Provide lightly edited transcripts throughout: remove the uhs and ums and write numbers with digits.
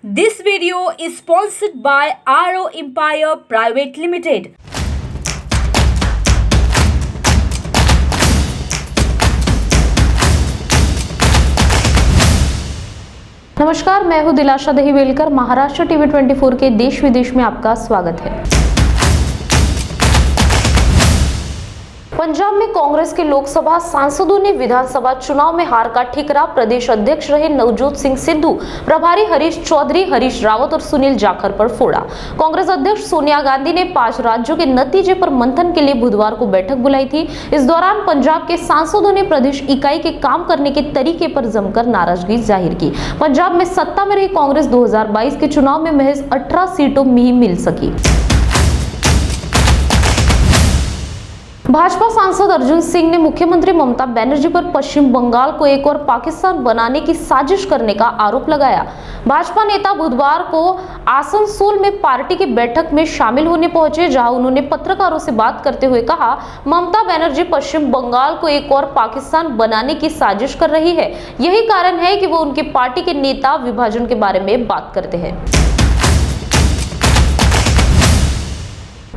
This video is sponsored by RO Empire Private Limited. नमस्कार, मैं हूं दिलाशा दहीवेलकर। महाराष्ट्र टीवी 24 के देश विदेश में आपका स्वागत है। पंजाब में कांग्रेस के लोकसभा सांसदों ने विधानसभा चुनाव में हार का ठिकरा प्रदेश अध्यक्ष रहे नवजोत सिंह सिद्धू, प्रभारी हरीश चौधरी, हरीश रावत और सुनील जाखड़ पर फोड़ा। कांग्रेस अध्यक्ष सोनिया गांधी ने 5 राज्यों के नतीजे पर मंथन के लिए बुधवार को बैठक बुलाई थी। इस दौरान पंजाब के सांसदों ने प्रदेश इकाई के काम करने के तरीके पर जमकर नाराजगी जाहिर की। पंजाब में सत्ता में रही कांग्रेस 2022 के चुनाव में महज 18 सीटों में ही मिल सकी। भाजपा सांसद अर्जुन सिंह ने मुख्यमंत्री ममता बनर्जी पर पश्चिम बंगाल को एक और पाकिस्तान बनाने की साजिश करने का आरोप लगाया। भाजपा नेता बुधवार को आसनसोल में पार्टी की बैठक में शामिल होने पहुंचे, जहां उन्होंने पत्रकारों से बात करते हुए कहा, ममता बनर्जी पश्चिम बंगाल को एक और पाकिस्तान बनाने की साजिश कर रही है। यही कारण है कि वो उनकी पार्टी के नेता विभाजन के बारे में बात करते हैं।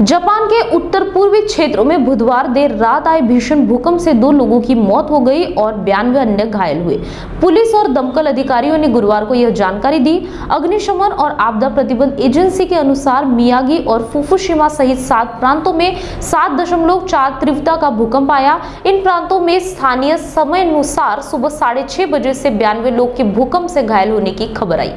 जापान के उत्तर पूर्वी क्षेत्रों में बुधवार देर रात आए भीषण भूकंप से 2 लोगों की मौत हो गई और 92 अन्य घायल हुए। पुलिस और दमकल अधिकारियों ने गुरुवार को यह जानकारी दी। अग्निशमन और आपदा प्रतिबंध एजेंसी के अनुसार मियागी और फुकुशिमा सहित 7 प्रांतों में 7.4 तीव्रता का भूकंप आया। इन प्रांतों में स्थानीय समय अनुसार सुबह 6:30 बजे से 92 लोग के भूकंप से घायल होने की खबर आई।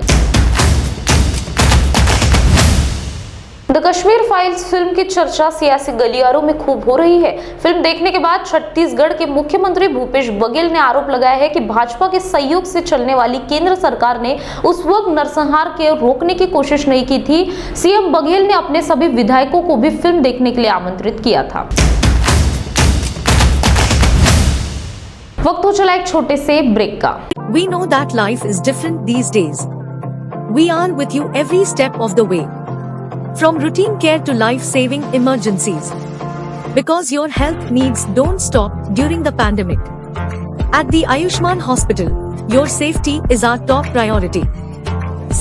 द कश्मीर फाइल्स फिल्म की चर्चा सियासी गलियारों में खूब हो रही है। फिल्म देखने के बाद छत्तीसगढ़ के मुख्यमंत्री भूपेश बघेल ने आरोप लगाया है कि भाजपा के सहयोग से चलने वाली केंद्र सरकार ने उस वक्त नरसंहार के रोकने की कोशिश नहीं की थी। सीएम बघेल ने अपने सभी विधायकों को भी फिल्म देखने के लिए आमंत्रित किया था। वक्त हो चला एक छोटे से ब्रेक का। We know that life is different these days. We are with you every step of the way. From routine care to life-saving emergencies. Because your health needs don't stop during the pandemic. At the Ayushman Hospital, your safety is our top priority.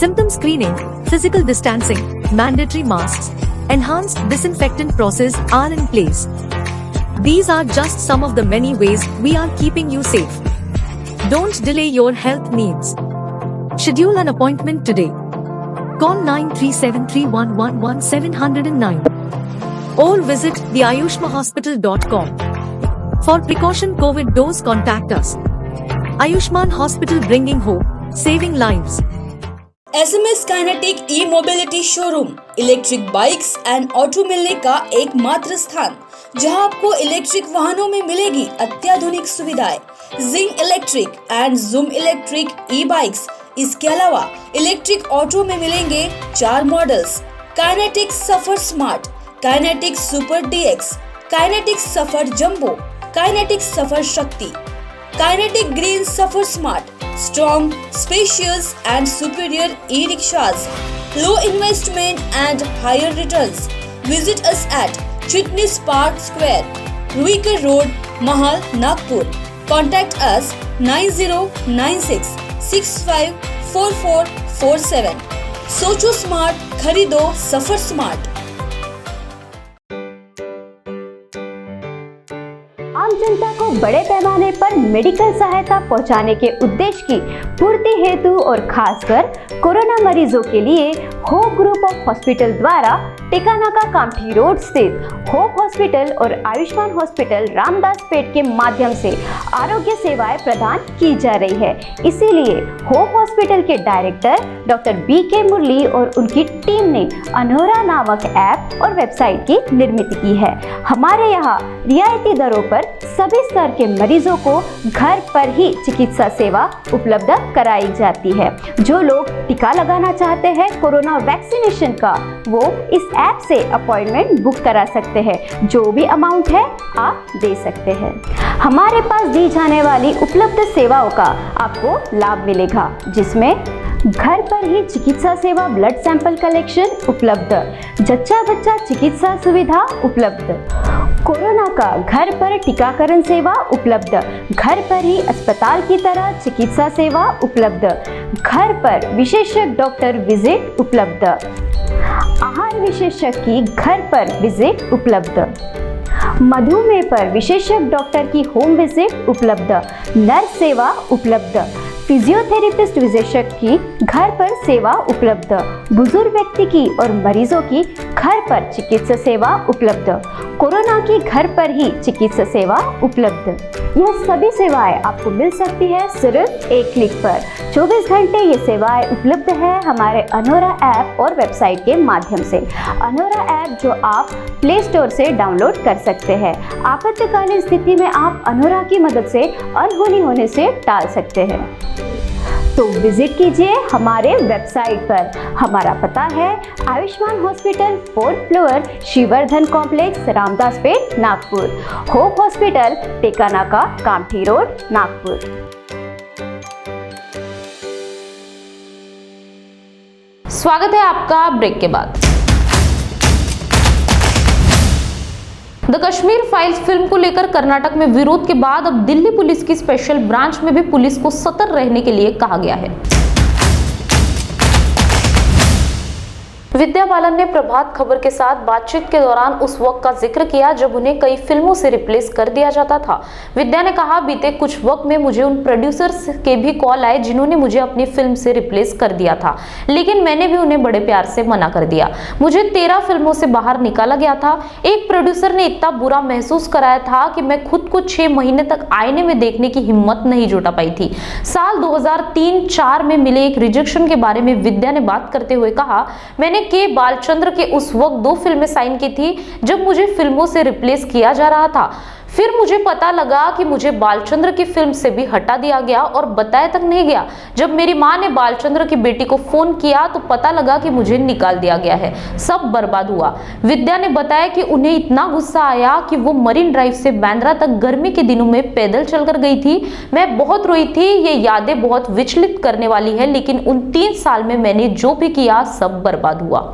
Symptom screening, physical distancing, mandatory masks, enhanced disinfectant process are in place. These are just some of the many ways we are keeping you safe. Don't delay your health needs. Schedule an appointment today. Call 9373111709 or visit theayushmahospital.com. For precaution COVID dose contact us. Ayushman Hospital, bringing hope, saving lives. SMS kinetic e-mobility showroom electric bikes and auto मिलने का एकमात्र स्थान, जहां आपको electric वाहनों में मिलेगी अत्याधुनिक सुविधाएं। Zing electric and Zoom electric e bikes. इसके अलावा इलेक्ट्रिक ऑटो में मिलेंगे 4 models: Kinetic Safar smart, Kinetic super DX, Kinetic Safar jumbo, Kinetic Safar Shakti, Kinetic green Safar smart, strong, spacious and superior e rickshaws, low investment and higher returns. Visit us at Chitnis park square, Ruikar road, Mahal, Nagpur. Contact us 9096654447। सोचो smart, खरीदो सफर smart. आम जनता को बड़े पैमाने पर medical सहायता पहुंचाने के उद्देश्य की पूर्ति हेतु और खासकर कोरोना मरीजों के लिए होप ग्रुप ऑफ हॉस्पिटल द्वारा टिकानाका कामठी रोड स्थित होप हॉस्पिटल और आयुष्मान हॉस्पिटल रामदास पेट के माध्यम से आरोग्य सेवाएं प्रदान की जा रही है। इसीलिए होप हॉस्पिटल के डायरेक्टर डॉक्टर BK मुरली और उनकी टीम ने अनोरा नामक ऐप और वेबसाइट की निर्मित की है। हमारे यहाँ रियायती दरों पर सभी स्तर के मरीजों को घर पर ही चिकित्सा सेवा उपलब्ध कराई जाती है। जो लोग टीका लगाना चाहते हैं कोरोना वैक्सीनेशन का, वो इस ऐप से अपॉइंटमेंट बुक करा सकते हैं। जो भी अमाउंट है आप दे सकते हैं। हमारे पास दी जाने वाली उपलब्ध सेवाओं का आपको लाभ मिलेगा, जिसमें घर पर ही चिकित्सा सेवा ब्लड सैंपल कलेक्शन उपलब्ध, जच्चा बच्चा चिकित्सा सुविधा उपलब्ध, कोरोना का घर पर टीकाकरण सेवा उपलब्ध, घर पर ही अस्पताल की तरह चिकित्सा सेवा उपलब्ध, घर पर विशेषज्ञ डॉक्टर विजिट उपलब्ध, आहार विशेषज्ञ की घर पर विजिट उपलब्ध, मधुमेह पर विशेषज्ञ डॉक्टर की होम विजिट उपलब्ध, नर्स सेवा उपलब्ध, फिजियोथेरेपिस्ट विशेषज्ञ की घर पर सेवा उपलब्ध, बुजुर्ग व्यक्ति की और मरीजों की घर पर चिकित्सा सेवा उपलब्ध, कोरोना की घर पर ही चिकित्सा सेवा उपलब्ध। यह सभी सेवाएं आपको मिल सकती है सिर्फ एक क्लिक पर। 24 घंटे ये सेवाएं उपलब्ध है हमारे अनोरा ऐप और वेबसाइट के माध्यम से। अनोरा ऐप जो आप प्ले स्टोर से डाउनलोड कर सकते हैं। आपातकालीन स्थिति में आप अनोरा की मदद से अनहोनी होने से टाल सकते हैं। तो विजिट कीजिए हमारे वेबसाइट पर। हमारा पता है Ayushman hospital 4th floor, Shrivardhan complex, Ramdas Peth, Nagpur. Hope hospital, Tekanaka, Kamthi road, Nagpur. स्वागत है आपका ब्रेक के बाद। द कश्मीर फाइल्स फिल्म को लेकर कर्नाटक में विरोध के बाद अब दिल्ली पुलिस की स्पेशल ब्रांच में भी पुलिस को सतर्क रहने के लिए कहा गया है। विद्या बालन ने प्रभात खबर के साथ बातचीत के दौरान उस वक्त का जिक्र किया जब उन्हें कई फिल्मों से रिप्लेस कर दिया जाता था। विद्या ने कहा, बीते कुछ वक्त में मुझे उन प्रोड्यूसर्स के भी कॉल आए जिन्होंने मुझे अपनी फिल्म से रिप्लेस कर दिया था, लेकिन मैंने भी उन्हें बड़े प्यार से मना कर दिया। मुझे 13 फिल्मों से बाहर निकाला गया था। एक प्रोड्यूसर ने इतना बुरा महसूस कराया था कि मैं खुद को 6 महीने तक आईने में देखने की हिम्मत नहीं जुटा पाई थी। साल 2003-04 में मिले एक रिजेक्शन के बारे में विद्या ने बात करते हुए कहा, मैंने के बालचंद्र के उस वक्त 2 फिल्में साइन की थी जब मुझे फिल्मों से रिप्लेस किया जा रहा था। फिर मुझे पता लगा कि मुझे बालचंद्र की फिल्म से भी हटा दिया गया और बताया तक नहीं गया। जब मेरी मां ने बालचंद्र की बेटी को फोन किया तो पता लगा कि मुझे निकाल दिया गया है। सब बर्बाद हुआ। विद्या ने बताया कि उन्हें इतना गुस्सा आया कि वो मरीन ड्राइव से बांद्रा तक गर्मी के दिनों में पैदल चलकर गई थी। मैं बहुत रोई थी। ये यादें बहुत विचलित करने वाली है, लेकिन उन 3 साल में मैंने जो भी किया सब बर्बाद हुआ।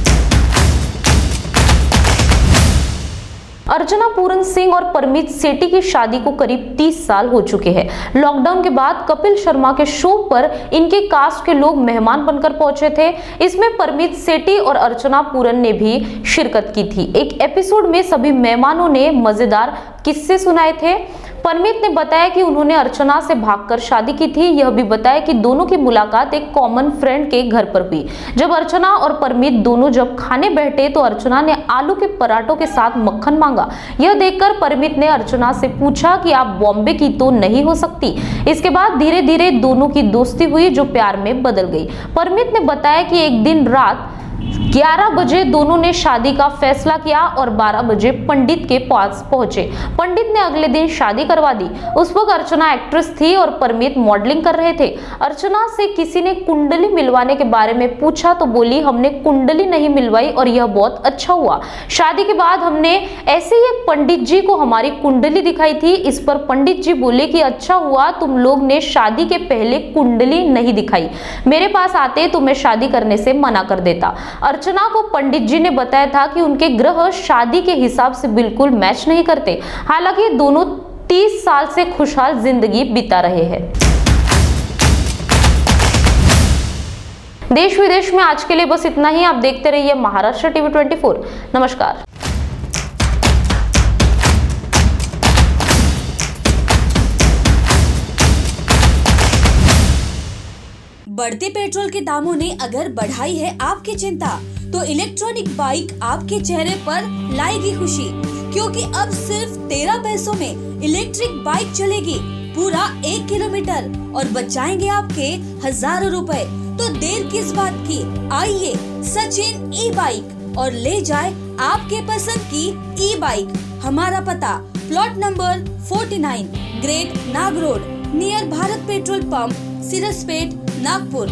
अर्चना पूरन सिंह और परमीत सेठी की शादी को करीब 30 साल हो चुके हैं। लॉकडाउन के बाद कपिल शर्मा के शो पर इनके कास्ट के लोग मेहमान बनकर पहुंचे थे। इसमें परमीत सेठी और अर्चना पूरन ने भी शिरकत की थी। एक एपिसोड में सभी मेहमानों ने मजेदार किस्से सुनाए थे। परमीत ने बताया कि उन्होंने अर्चना से भागकर शादी की थी। यह भी बताया कि दोनों की मुलाकात एक कॉमन फ्रेंड के घर पर हुई। जब अर्चना और परमीत दोनों जब खाने बैठे तो अर्चना ने आलू के पराठों के साथ मक्खन मांगा। यह देखकर परमीत ने अर्चना से पूछा कि आप बॉम्बे की तो नहीं हो सकती। इसके बाद धीरे धीरे दोनों की दोस्ती हुई जो प्यार में बदल गई। परमीत ने बताया कि एक दिन रात 11 बजे दोनों ने शादी का फैसला किया और 12 बजे पंडित के पास पहुंचे। पंडित ने अगले दिन शादी करवा दी। उस वक्त अर्चना एक्ट्रेस थी और परमीत मॉडलिंग कर रहे थे। अर्चना से किसी ने कुंडली मिलवाने के बारे में पूछा तो बोली, हमने कुंडली नहीं मिलवाई और यह बहुत अच्छा हुआ। शादी के बाद हमने ऐसे ही एक पंडित जी को हमारी कुंडली दिखाई थी। इस पर पंडित जी बोले कि अच्छा हुआ तुम लोग ने शादी के पहले कुंडली नहीं दिखाई, मेरे पास आते तो मैं शादी करने से मना कर देता। अर्चना को पंडित जी ने बताया था कि उनके ग्रह शादी के हिसाब से बिल्कुल मैच नहीं करते। हालांकि दोनों 30 साल से खुशहाल जिंदगी बिता रहे हैं। देश विदेश में आज के लिए बस इतना ही। आप देखते रहिए महाराष्ट्र टीवी 24। नमस्कार। बढ़ते पेट्रोल के दामों ने अगर बढ़ाई है आपकी चिंता, तो इलेक्ट्रॉनिक बाइक आपके चेहरे पर लाएगी खुशी, क्योंकि अब सिर्फ 13 पैसों में इलेक्ट्रिक बाइक चलेगी पूरा 1 किलोमीटर और बचाएंगे आपके हजारों रुपए। तो देर किस बात की, आइए सचिन ई बाइक और ले जाए आपके पसंद की ई बाइक। हमारा पता plot number 49 great Nag road near Bharat petrol pump, Sirspeth, Nagpur.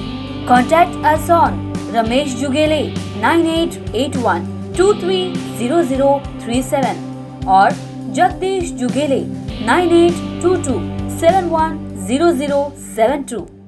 Contact us on Ramesh Jugele 9881 230037 और Jagdish Jugele 9822 710072।